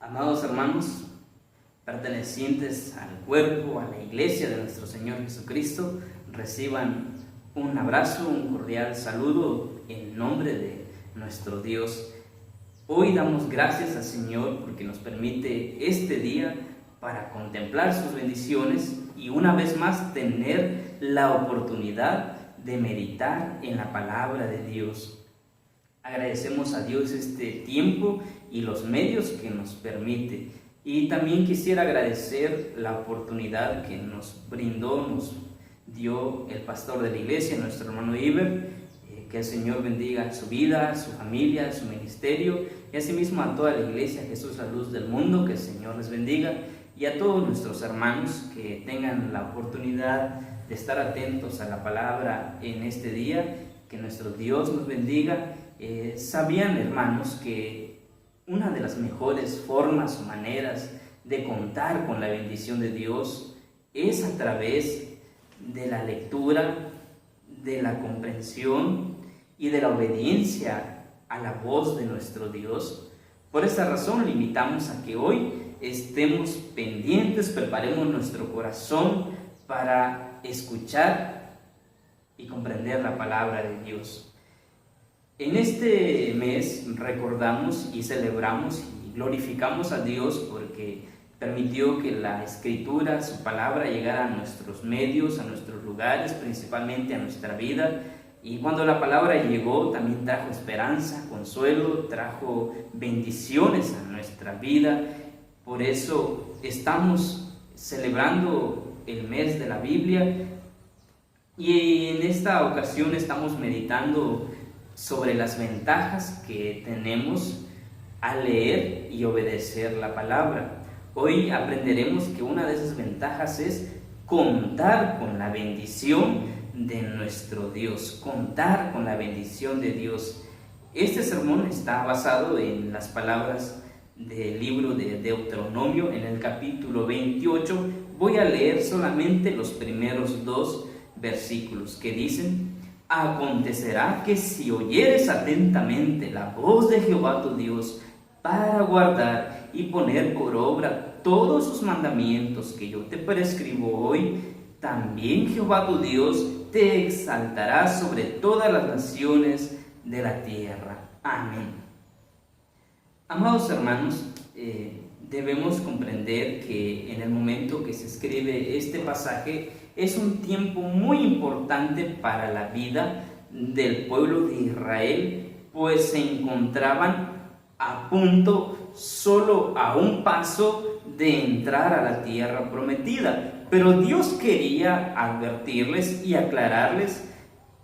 Amados hermanos, pertenecientes al cuerpo, a la iglesia de nuestro Señor Jesucristo, reciban un abrazo, un cordial saludo en nombre de nuestro Dios. Hoy damos gracias al Señor porque nos permite este día para contemplar sus bendiciones y una vez más tener la oportunidad de meditar en la palabra de Dios. Agradecemos a Dios este tiempo y los medios que nos permite. Y también quisiera agradecer la oportunidad que nos brindó, nos dio el pastor de la iglesia, nuestro hermano Iber. Que el Señor bendiga su vida, su familia, su ministerio y asimismo a toda la iglesia Jesús la Luz del Mundo. Que el Señor les bendiga y a todos nuestros hermanos que tengan la oportunidad de estar atentos a la palabra en este día. Que nuestro Dios nos bendiga. ¿Sabían, hermanos, que una de las mejores formas o maneras de contar con la bendición de Dios es a través de la lectura, de la comprensión y de la obediencia a la voz de nuestro Dios? Por esta razón le invitamos a que hoy estemos pendientes, preparemos nuestro corazón para escuchar y comprender la palabra de Dios. En este mes recordamos y celebramos y glorificamos a Dios porque permitió que la Escritura, su palabra, llegara a nuestros medios, a nuestros lugares, principalmente a nuestra vida. Y cuando la palabra llegó, también trajo esperanza, consuelo, trajo bendiciones a nuestra vida. Por eso estamos celebrando el mes de la Biblia y en esta ocasión estamos meditando sobre las ventajas que tenemos al leer y obedecer la palabra. Hoy aprenderemos que una de esas ventajas es contar con la bendición de nuestro Dios, contar con la bendición de Dios. Este sermón está basado en las palabras del libro de Deuteronomio, en el capítulo 28. Voy a leer solamente los primeros 2 versículos que dicen: Acontecerá que si oyeres atentamente la voz de Jehová tu Dios para guardar y poner por obra todos sus mandamientos que yo te prescribo hoy, también Jehová tu Dios te exaltará sobre todas las naciones de la tierra. Amén. Amados hermanos, debemos comprender que en el momento que se escribe este pasaje es un tiempo muy importante para la vida del pueblo de Israel, pues se encontraban a punto, solo a un paso de entrar a la tierra prometida. Pero Dios quería advertirles y aclararles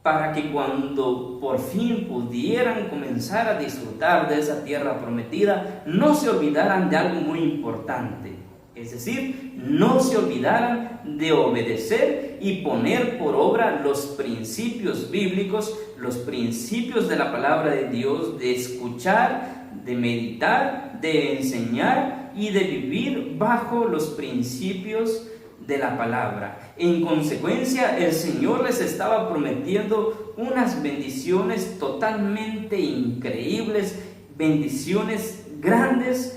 para que cuando por fin pudieran comenzar a disfrutar de esa tierra prometida, no se olvidaran de algo muy importante. Es decir, no se olvidaran de obedecer y poner por obra los principios bíblicos, los principios de la palabra de Dios, de escuchar, de meditar, de enseñar y de vivir bajo los principios de la palabra. En consecuencia, el Señor les estaba prometiendo unas bendiciones totalmente increíbles, bendiciones grandes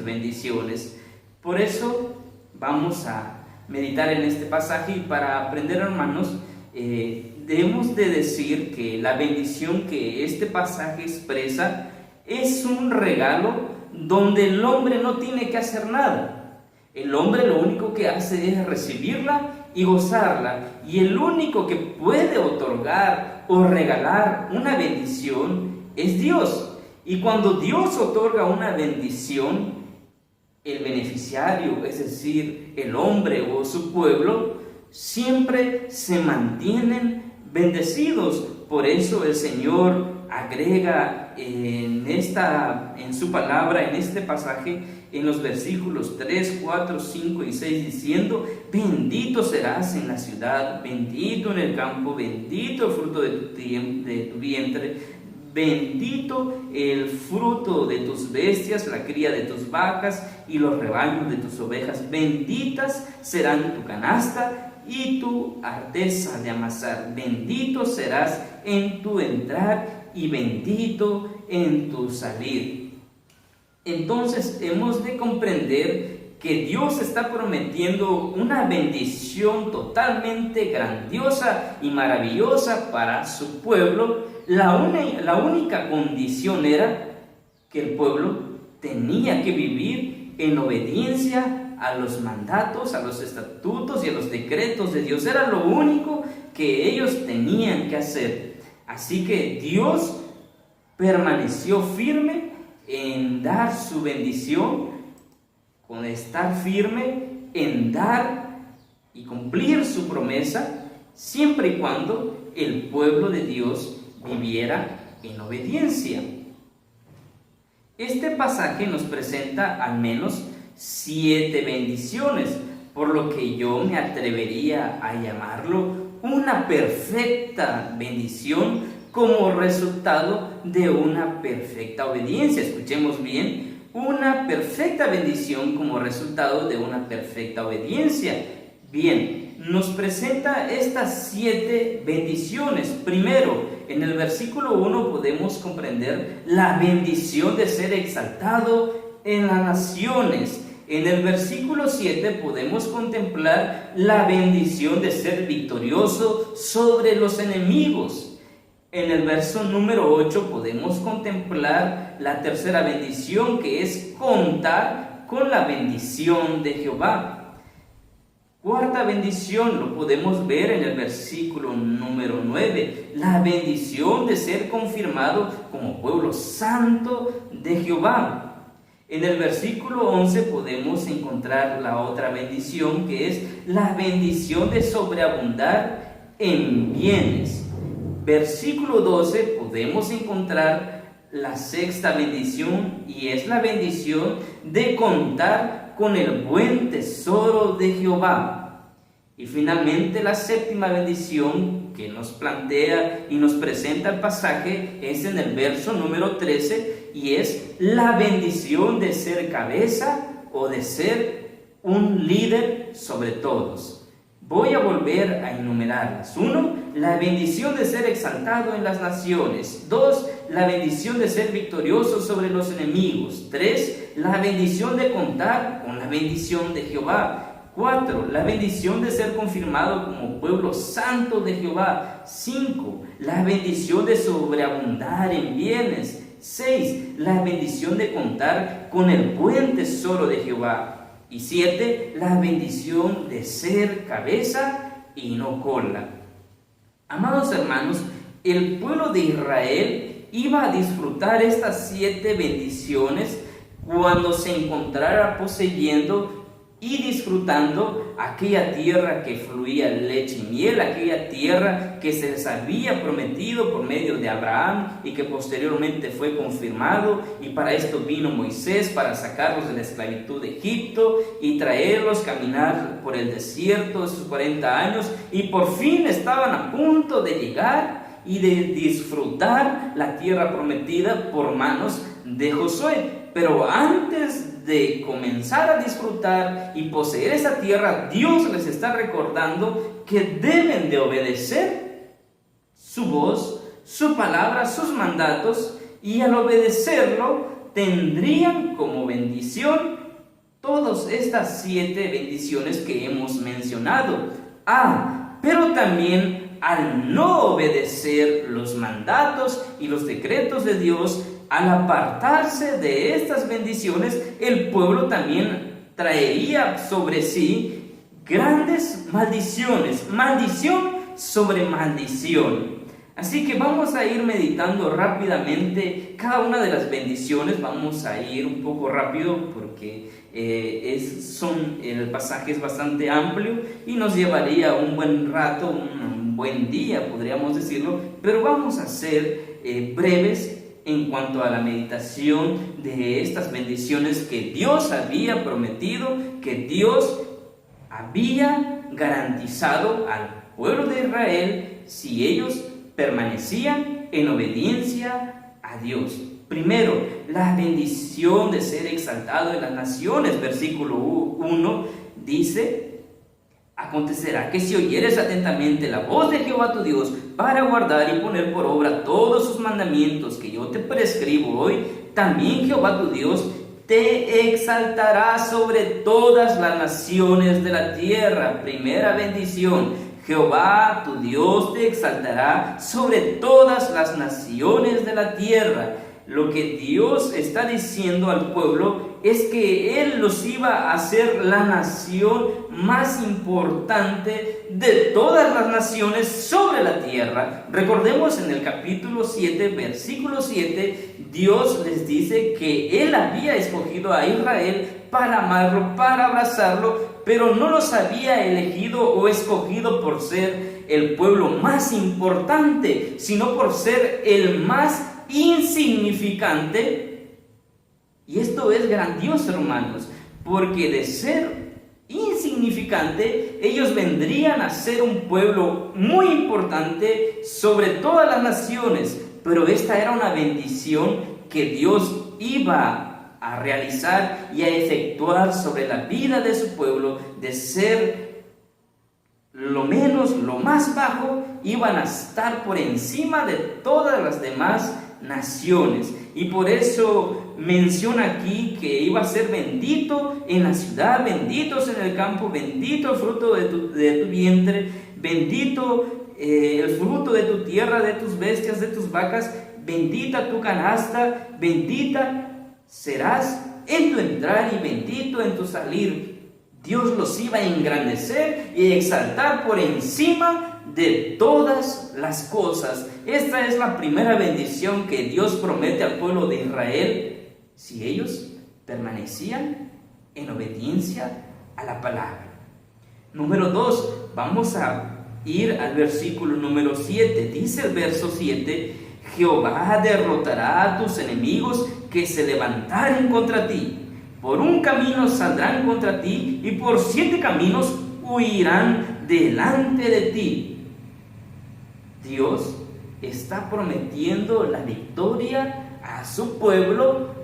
bendiciones. Por eso vamos a meditar en este pasaje y para aprender, hermanos, debemos de decir que la bendición que este pasaje expresa es un regalo donde el hombre no tiene que hacer nada. El hombre lo único que hace es recibirla y gozarla, y el único que puede otorgar o regalar una bendición es Dios. Y cuando Dios otorga una bendición, el beneficiario, es decir, el hombre o su pueblo, siempre se mantienen bendecidos. Por eso el Señor agrega en su palabra, en este pasaje, en los versículos 3, 4, 5 y 6, diciendo: bendito serás en la ciudad, bendito en el campo, bendito el fruto de tu vientre, bendito el fruto de tus bestias, la cría de tus vacas y los rebaños de tus ovejas. Benditas serán tu canasta y tu arteza de amasar. Bendito serás en tu entrar y bendito en tu salir. entonces hemos de comprender que Dios está prometiendo una bendición totalmente grandiosa y maravillosa para su pueblo. La única condición era que el pueblo tenía que vivir en obediencia a los mandatos, a los estatutos y a los decretos de Dios. Era lo único que ellos tenían que hacer. Así que Dios permaneció firme en dar su bendición, con estar firme en dar y cumplir su promesa, siempre y cuando el pueblo de Dios viviera en obediencia. Este pasaje nos presenta al menos 7 bendiciones, por lo que yo me atrevería a llamarlo una perfecta bendición como resultado de una perfecta obediencia. Escuchemos bien, una perfecta bendición como resultado de una perfecta obediencia. Bien, nos presenta estas 7 bendiciones. Primero, en el versículo 1 podemos comprender la bendición de ser exaltado en las naciones. En el versículo 7 podemos contemplar la bendición de ser victorioso sobre los enemigos. En el verso número 8 podemos contemplar la tercera bendición, que es contar con la bendición de Jehová. Cuarta bendición lo podemos ver en el versículo número 9, la bendición de ser confirmado como pueblo santo de Jehová. En el versículo 11 podemos encontrar la otra bendición, que es la bendición de sobreabundar en bienes. Versículo 12 podemos encontrar la sexta bendición, y es la bendición de contar con el buen tesoro de Jehová. Y finalmente la séptima bendición que nos plantea y nos presenta el pasaje es en el verso número 13, y es la bendición de ser cabeza o de ser un líder sobre todos. Voy a volver a enumerarlas. 1. La bendición de ser exaltado en las naciones. 2. La bendición de ser victorioso sobre los enemigos. 3. La bendición de contar con la bendición de Jehová. 4. La bendición de ser confirmado como pueblo santo de Jehová. 5. La bendición de sobreabundar en bienes. 6. La bendición de contar con el buen tesoro de Jehová. Y 7, la bendición de ser cabeza y no cola. Amados hermanos, el pueblo de Israel iba a disfrutar estas 7 bendiciones cuando se encontrara poseyendo y disfrutando aquella tierra que fluía leche y miel, aquella tierra que se les había prometido por medio de Abraham y que posteriormente fue confirmado. Y para esto vino Moisés, para sacarlos de la esclavitud de Egipto y traerlos, caminar por el desierto de sus 40 años, y por fin estaban a punto de llegar y de disfrutar la tierra prometida por manos de Josué. Pero antes de comenzar a disfrutar y poseer esa tierra, Dios les está recordando que deben de obedecer su voz, su palabra, sus mandatos, y al obedecerlo tendrían como bendición todas estas 7 bendiciones que hemos mencionado. Pero también al no obedecer los mandatos y los decretos de Dios, al apartarse de estas bendiciones, el pueblo también traería sobre sí grandes maldiciones, maldición sobre maldición. Así que vamos a ir meditando rápidamente cada una de las bendiciones. Vamos a ir un poco rápido porque el pasaje es bastante amplio y nos llevaría un buen rato, un buen día, podríamos decirlo, pero vamos a ser breves en cuanto a la meditación de estas bendiciones que Dios había prometido, que Dios había garantizado al pueblo de Israel si ellos permanecían en obediencia a Dios. Primero, la bendición de ser exaltado en las naciones. Versículo 1 dice: acontecerá que si oyeres atentamente la voz de Jehová tu Dios para guardar y poner por obra todos sus mandamientos que yo te prescribo hoy, también Jehová tu Dios te exaltará sobre todas las naciones de la tierra. Primera bendición, Jehová tu Dios te exaltará sobre todas las naciones de la tierra. Lo que Dios está diciendo al pueblo es que Él los iba a hacer la nación más importante de todas las naciones sobre la tierra. Recordemos en el capítulo 7, versículo 7, Dios les dice que Él había escogido a Israel para amarlo, para abrazarlo, pero no los había elegido o escogido por ser el pueblo más importante, sino por ser el más insignificante. Y esto es grandioso, hermanos, porque de ser insignificante, ellos vendrían a ser un pueblo muy importante sobre todas las naciones. Pero esta era una bendición que Dios iba a realizar y a efectuar sobre la vida de su pueblo. De ser lo menos, lo más bajo, iban a estar por encima de todas las demás naciones. Y por eso menciona aquí que iba a ser bendito en la ciudad, benditos en el campo, bendito el fruto de tu vientre, bendito el fruto de tu tierra, de tus bestias, de tus vacas, bendita tu canasta, bendita serás en tu entrar y bendito en tu salir. Dios los iba a engrandecer y exaltar por encima de todas las cosas. Esta es la primera bendición que Dios promete al pueblo de Israel si ellos permanecían en obediencia a la palabra. Número 2, vamos a ir al versículo número 7. Dice el verso 7: Jehová derrotará a tus enemigos que se levantaren contra ti. Por un camino saldrán contra ti y por 7 caminos huirán delante de ti. Dios está prometiendo la victoria a su pueblo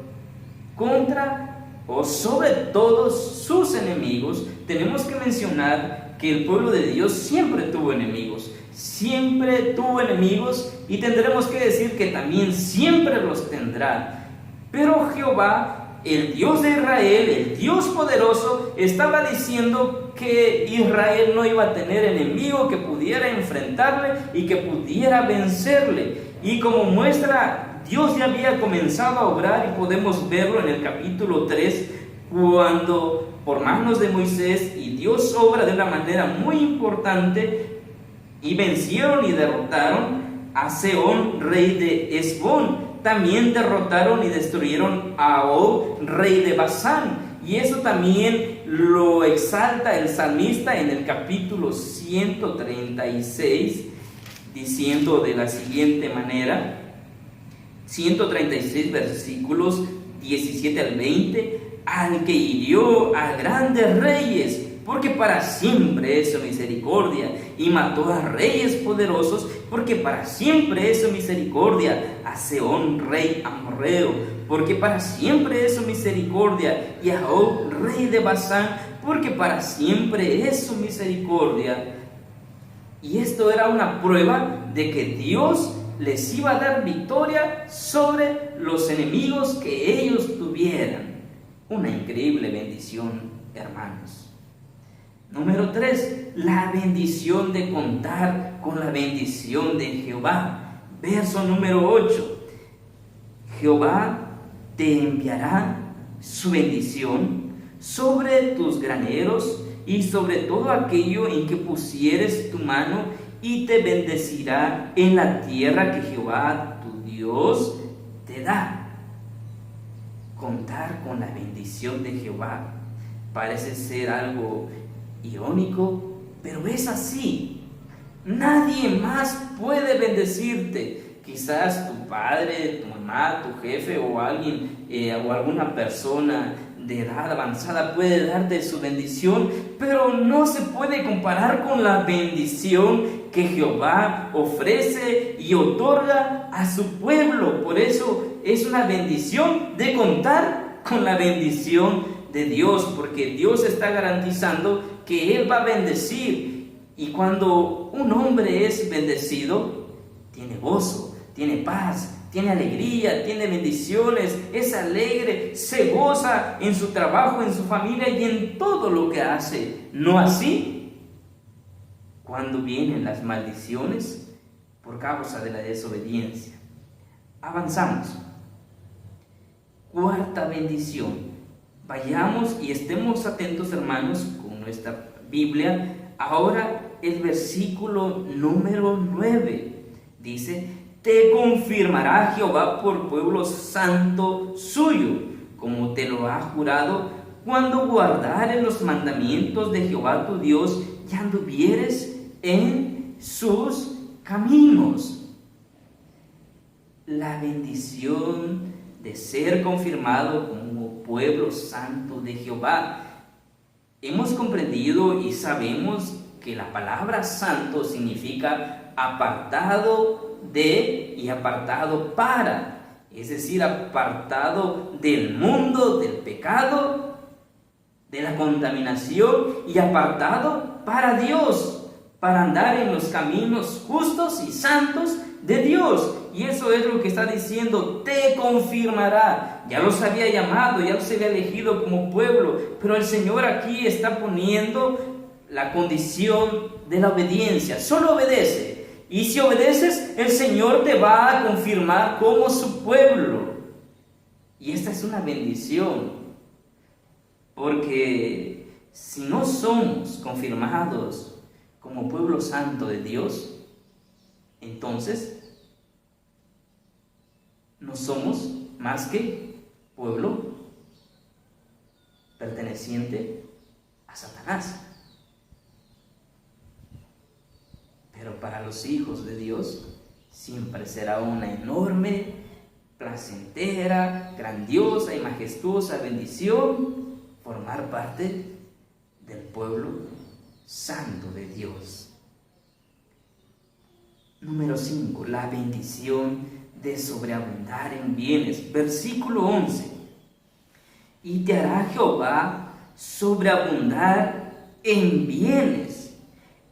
contra o sobre todos sus enemigos. Tenemos que mencionar que el pueblo de Dios siempre tuvo enemigos. Siempre tuvo enemigos y tendremos que decir que también siempre los tendrá. Pero Jehová, el Dios de Israel, el Dios poderoso, estaba diciendo que Israel no iba a tener enemigo que pudiera enfrentarle y que pudiera vencerle. Y como muestra, Dios ya había comenzado a obrar, y podemos verlo en el capítulo 3, cuando por manos de Moisés, y Dios obra de una manera muy importante, y vencieron y derrotaron a Sehón, rey de Hesbón. También derrotaron y destruyeron a Og, rey de Basán. Y eso también lo exalta el salmista en el capítulo 136, diciendo de la siguiente manera, 136 versículos 17 al 20: al que hirió a grandes reyes, porque para siempre es su misericordia, y mató a reyes poderosos, porque para siempre es su misericordia, a Sehón, rey amorreo, porque para siempre es su misericordia, y a Og, rey de Basán, porque para siempre es su misericordia. Y esto era una prueba de que Dios les iba a dar victoria sobre los enemigos que ellos tuvieran. Una increíble bendición, hermanos. Número 3, la bendición de contar con la bendición de Jehová. Verso número 8: Jehová te enviará su bendición sobre tus graneros y sobre todo aquello en que pusieres tu mano, y te bendecirá en la tierra que Jehová tu Dios te da. Contar con la bendición de Jehová parece ser algo irónico, pero es así. Nadie más puede bendecirte. Quizás tu padre, tu mamá, tu jefe o alguien o alguna persona de edad avanzada puede darte su bendición, pero no se puede comparar con la bendición que Jehová ofrece y otorga a su pueblo. Por eso es una bendición de contar con la bendición de Dios, porque Dios está garantizando que Él va a bendecir. Y cuando un hombre es bendecido, tiene gozo, tiene paz, tiene alegría, tiene bendiciones, es alegre, se goza en su trabajo, en su familia y en todo lo que hace. ¿No así? Cuando vienen las maldiciones por causa de la desobediencia. Avanzamos. Cuarta bendición. Vayamos y estemos atentos, hermanos, con nuestra Biblia. Ahora el versículo número 9 dice: te confirmará Jehová por pueblo santo suyo, como te lo ha jurado, cuando guardares los mandamientos de Jehová tu Dios y anduvieres en sus caminos. La bendición de ser confirmado como pueblo santo de Jehová. Hemos comprendido y sabemos que la palabra santo significa apartado de y apartado para, es decir, apartado del mundo, del pecado, de la contaminación y apartado para Dios, para andar en los caminos justos y santos de Dios. Y eso es lo que está diciendo: te confirmará. Ya los había llamado, ya los había elegido como pueblo, pero el Señor aquí está poniendo la condición de la obediencia. Solo obedece. Y si obedeces, el Señor te va a confirmar como su pueblo. Y esta es una bendición, porque si no somos confirmados como pueblo santo de Dios, entonces no somos más que pueblo perteneciente a Satanás. Pero para los hijos de Dios siempre será una enorme, placentera, grandiosa y majestuosa bendición formar parte del pueblo santo de Dios. Número 5, la bendición de sobreabundar en bienes. Versículo 11. Y te hará Jehová sobreabundar en bienes,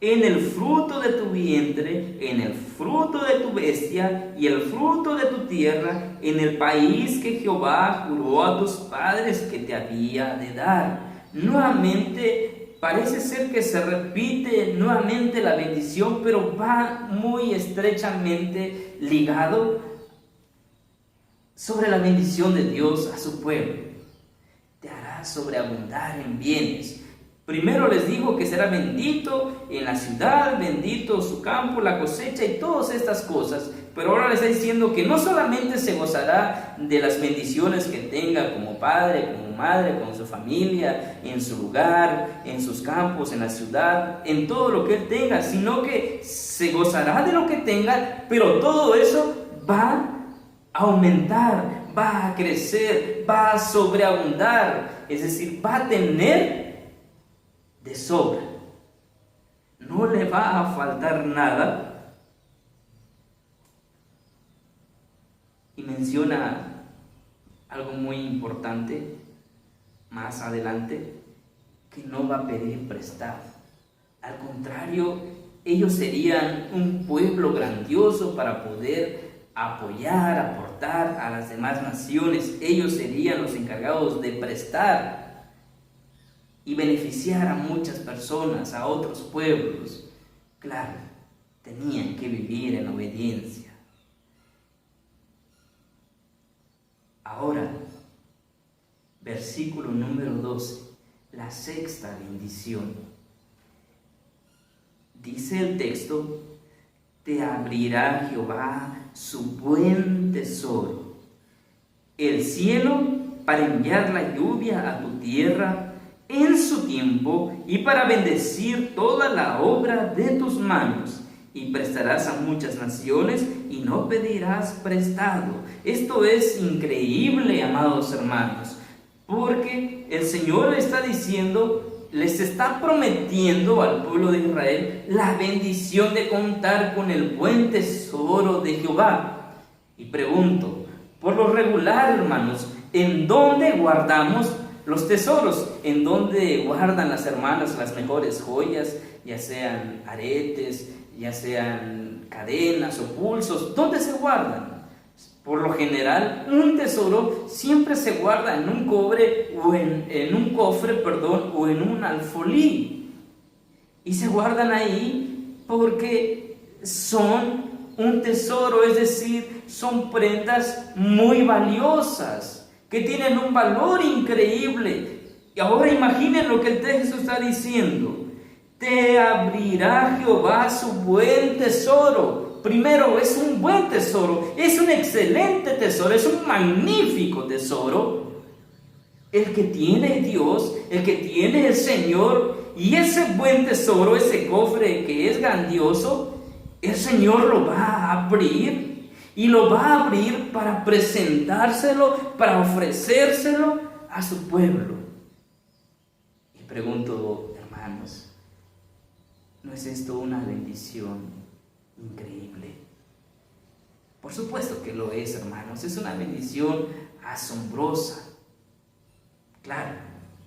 en el fruto de tu vientre, en el fruto de tu bestia y el fruto de tu tierra, en el país que Jehová juró a tus padres que te había de dar. Nuevamente, parece ser que se repite nuevamente la bendición, pero va muy estrechamente ligado sobre la bendición de Dios a su pueblo. Te hará sobreabundar en bienes. Primero les dijo que será bendito en la ciudad, bendito su campo, la cosecha y todas estas cosas. Pero ahora les está diciendo que no solamente se gozará de las bendiciones que tenga como padre, como madre, con su familia, en su lugar, en sus campos, en la ciudad, en todo lo que él tenga, sino que se gozará de lo que tenga, pero todo eso va a aumentar, va a crecer, va a sobreabundar, es decir, va a tener de sobra. No le va a faltar nada. Y menciona algo muy importante más adelante, que no va a pedir prestado. Al contrario, ellos serían un pueblo grandioso para poder apoyar, aportar a las demás naciones. Ellos serían los encargados de prestar y beneficiar a muchas personas, a otros pueblos. Claro, tenían que vivir en obediencia. Ahora, versículo número 12, la sexta bendición. Dice el texto: te abrirá Jehová su buen tesoro, el cielo, para enviar la lluvia a tu tierra en su tiempo y para bendecir toda la obra de tus manos, y prestarás a muchas naciones y no pedirás prestado. Esto es increíble, amados hermanos, porque el Señor le está diciendo, les está prometiendo al pueblo de Israel la bendición de contar con el buen tesoro de Jehová. Y pregunto, por lo regular, hermanos, ¿en dónde guardamos los tesoros? ¿En dónde guardan las hermanas las mejores joyas, ya sean aretes, ya sean cadenas o pulsos? ¿Dónde se guardan? Por lo general, un tesoro siempre se guarda en un cobre o en un cofre, o en un alfolí. Y se guardan ahí porque son un tesoro, es decir, son prendas muy valiosas, que tienen un valor increíble. Y ahora imaginen lo que el texto está diciendo. Te abrirá Jehová su buen tesoro. Primero, es un buen tesoro, es un excelente tesoro, es un magnífico tesoro. El que tiene Dios, el que tiene el Señor, y ese buen tesoro, ese cofre que es grandioso, el Señor lo va a abrir, y lo va a abrir para presentárselo, para ofrecérselo a su pueblo. Y pregunto, hermanos, ¿no es esto una bendición increíble? Por supuesto que lo es, hermanos. Es una bendición asombrosa. Claro,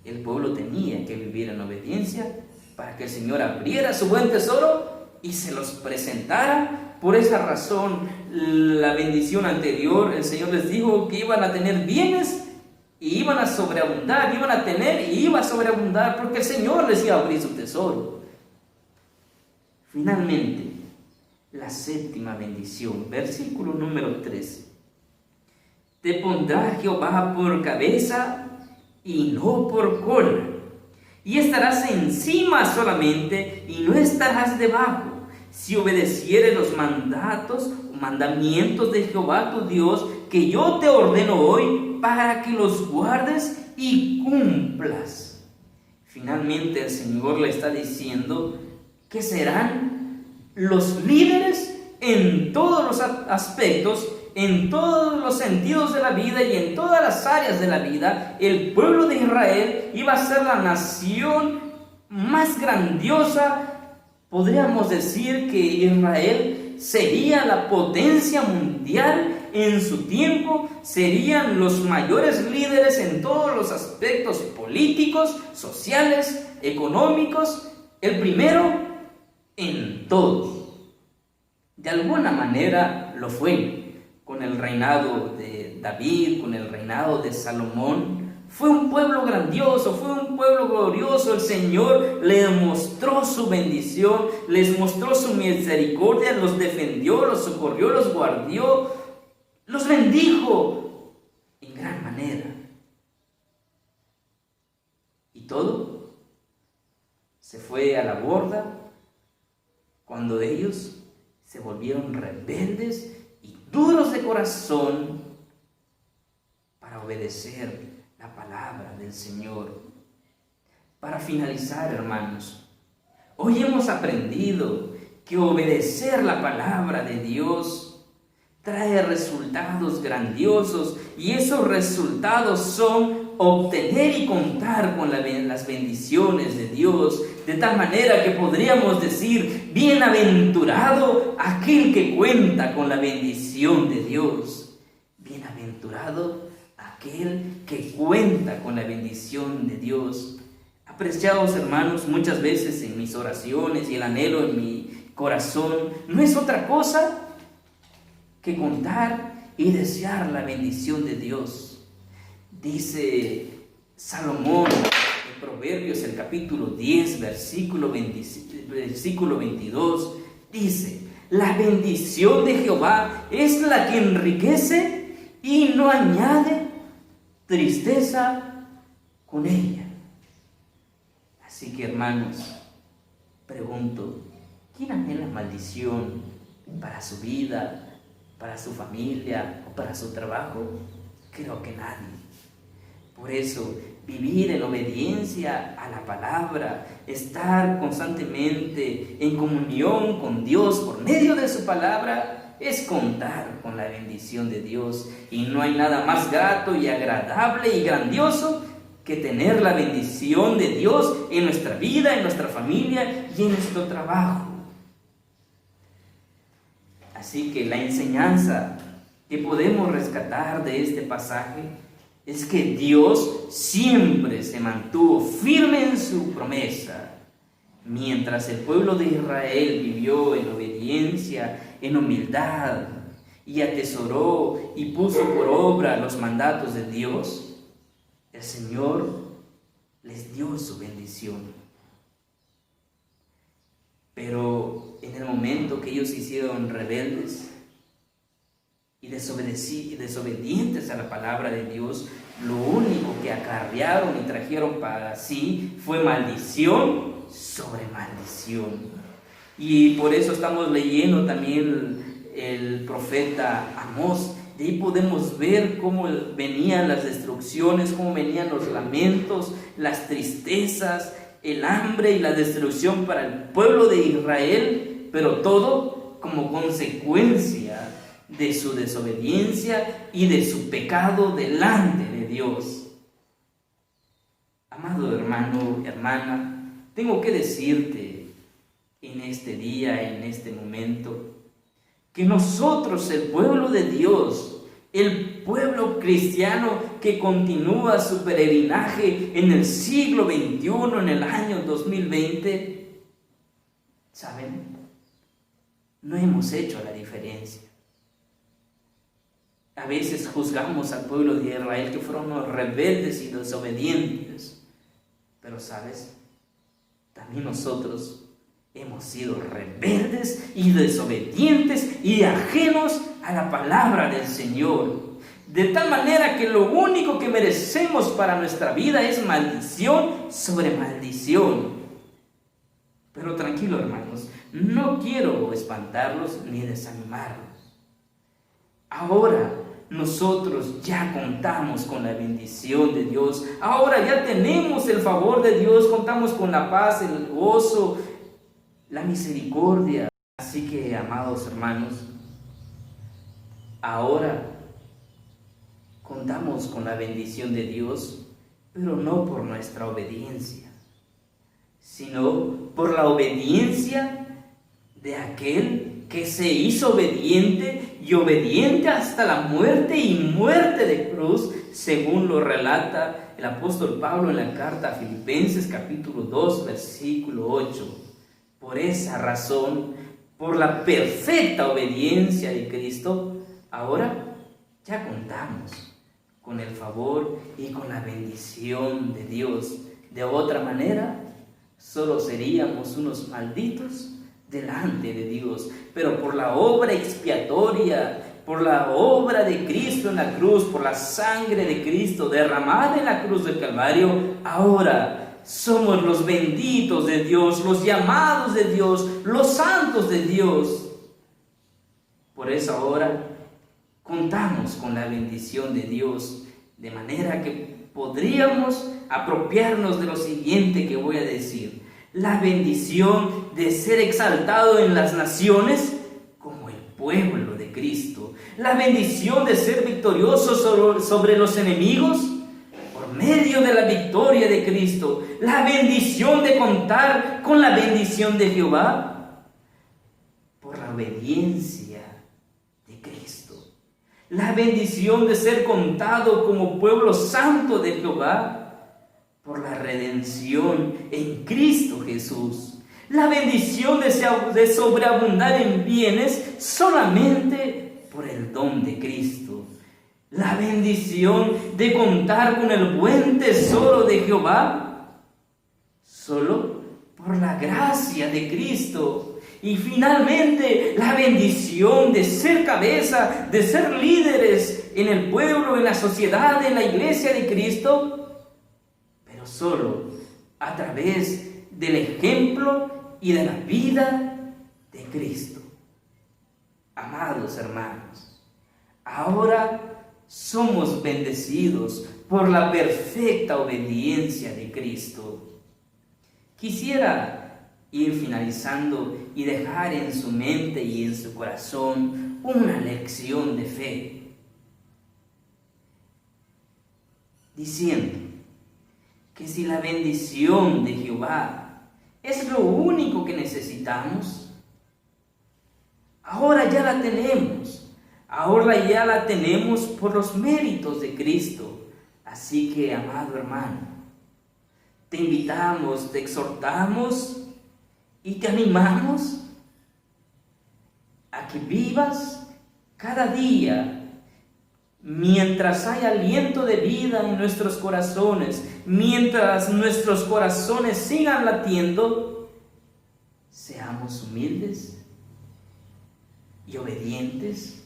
el pueblo tenía que vivir en obediencia para que el Señor abriera su buen tesoro y se los presentara. Por esa razón, la bendición anterior, el Señor les dijo que iban a tener bienes y iban a sobreabundar, iban a tener y iba a sobreabundar, porque el Señor les iba a abrir su tesoro. Finalmente, la séptima bendición, versículo número 13. Te pondrá Jehová por cabeza y no por cola, y estarás encima solamente y no estarás debajo, si obedecieres los mandamientos de Jehová tu Dios, que yo te ordeno hoy, para que los guardes y cumplas. Finalmente el Señor le está diciendo que serán los líderes en todos los aspectos, en todos los sentidos de la vida y en todas las áreas de la vida. El pueblo de Israel iba a ser la nación más grandiosa. Podríamos decir que Israel sería la potencia mundial en su tiempo, serían los mayores líderes en todos los aspectos políticos, sociales, económicos, el primero en todos. De alguna manera lo fue. Con el reinado de David, con el reinado de Salomón, fue un pueblo grandioso, fue un pueblo glorioso. El Señor les mostró su bendición, les mostró su misericordia, los defendió, los socorrió, los guardió, los bendijo en gran manera. Y todo se fue a la borda cuando ellos se volvieron rebeldes y duros de corazón para obedecer la palabra del Señor. Para finalizar, hermanos, hoy hemos aprendido que obedecer la palabra de Dios trae resultados grandiosos, y esos resultados son obtener y contar con las bendiciones de Dios, de tal manera que podríamos decir: bienaventurado aquel que cuenta con la bendición de Dios. Bienaventurado aquel que cuenta con la bendición de Dios. Apreciados hermanos, muchas veces en mis oraciones y el anhelo en mi corazón no es otra cosa que contar y desear la bendición de Dios. Dice Salomón en Proverbios, el capítulo 10, versículo 22, dice: la bendición de Jehová es la que enriquece y no añade tristeza con ella. Así que, hermanos, pregunto: ¿quién anhela maldición para su vida, para su familia o para su trabajo? Creo que nadie. Por eso, vivir en obediencia a la palabra, estar constantemente en comunión con Dios por medio de su palabra, es contar con la bendición de Dios. Y no hay nada más grato y agradable y grandioso que tener la bendición de Dios en nuestra vida, en nuestra familia y en nuestro trabajo. Así que la enseñanza que podemos rescatar de este pasaje es que Dios siempre se mantuvo firme en su promesa. Mientras el pueblo de Israel vivió en obediencia, en humildad, y atesoró y puso por obra los mandatos de Dios, el Señor les dio su bendición. Pero en el momento que ellos se hicieron rebeldes y desobedientes a la palabra de Dios, lo único que acarrearon y trajeron para sí fue maldición sobre maldición. Y por eso estamos leyendo también el profeta Amós. De ahí podemos ver cómo venían las destrucciones, cómo venían los lamentos, las tristezas, el hambre y la destrucción para el pueblo de Israel, pero todo como consecuencia de su desobediencia y de su pecado delante de Dios. Amado hermano, hermana, tengo que decirte en este día, en este momento, que nosotros, el pueblo de Dios, el pueblo cristiano que continúa su peregrinaje en el siglo XXI, en el año 2020, ¿saben? No hemos hecho la diferencia. A veces juzgamos al pueblo de Israel que fueron los rebeldes y desobedientes. Pero, ¿sabes? También nosotros hemos sido rebeldes y desobedientes y ajenos a la palabra del Señor. De tal manera que lo único que merecemos para nuestra vida es maldición sobre maldición. Pero tranquilo, hermanos, no quiero espantarlos ni desanimarlos. Ahora nosotros ya contamos con la bendición de Dios. Ahora ya tenemos el favor de Dios, contamos con la paz, el gozo, la misericordia. Así que, amados hermanos, ahora contamos con la bendición de Dios, pero no por nuestra obediencia, sino por la obediencia de aquel que se hizo obediente y obediente hasta la muerte y muerte de cruz, según lo relata el apóstol Pablo en la carta a Filipenses capítulo 2, versículo 8. Por esa razón, por la perfecta obediencia de Cristo, ahora ya contamos con el favor y con la bendición de Dios. De otra manera, solo seríamos unos malditos delante de Dios. Pero por la obra expiatoria, por la obra de Cristo en la cruz, por la sangre de Cristo derramada en la cruz del Calvario, ahora somos los benditos de Dios, los llamados de Dios, los santos de Dios. Por eso ahora contamos con la bendición de Dios, de manera que podríamos apropiarnos de lo siguiente que voy a decir: la bendición de ser exaltado en las naciones como el pueblo de Cristo, la bendición de ser victorioso sobre los enemigos por medio de la victoria de Cristo, la bendición de contar con la bendición de Jehová por la obediencia de Cristo, la bendición de ser contado como pueblo santo de Jehová por la redención en Cristo Jesús, la bendición de sobreabundar en bienes solamente por el don de Cristo, la bendición de contar con el buen tesoro de Jehová solo por la gracia de Cristo, y finalmente la bendición de ser cabeza, de ser líderes en el pueblo, en la sociedad, en la iglesia de Cristo, solo a través del ejemplo y de la vida de Cristo. Amados hermanos, ahora somos bendecidos por la perfecta obediencia de Cristo. Quisiera ir finalizando y dejar en su mente y en su corazón una lección de fe, diciendo que si la bendición de Jehová es lo único que necesitamos, ahora ya la tenemos. Ahora ya la tenemos por los méritos de Cristo. Así que, amado hermano, te invitamos, te exhortamos y te animamos a que vivas cada día, mientras hay aliento de vida en nuestros corazones, mientras nuestros corazones sigan latiendo, seamos humildes y obedientes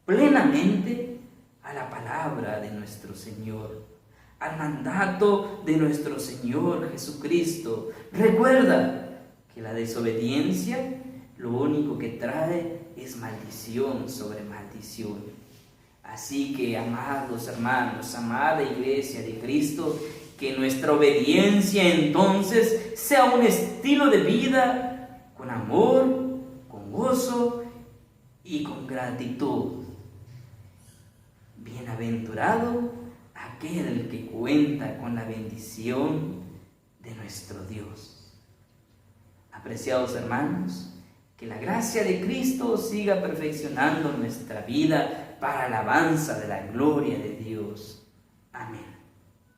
plenamente a la palabra de nuestro Señor, al mandato de nuestro Señor Jesucristo. Recuerda que la desobediencia lo único que trae es maldición sobre maldición. Así que, amados hermanos, amada iglesia de Cristo, que nuestra obediencia entonces sea un estilo de vida con amor, con gozo y con gratitud. Bienaventurado aquel que cuenta con la bendición de nuestro Dios. Apreciados hermanos, que la gracia de Cristo siga perfeccionando nuestra vida para alabanza de la gloria de Dios. Amén.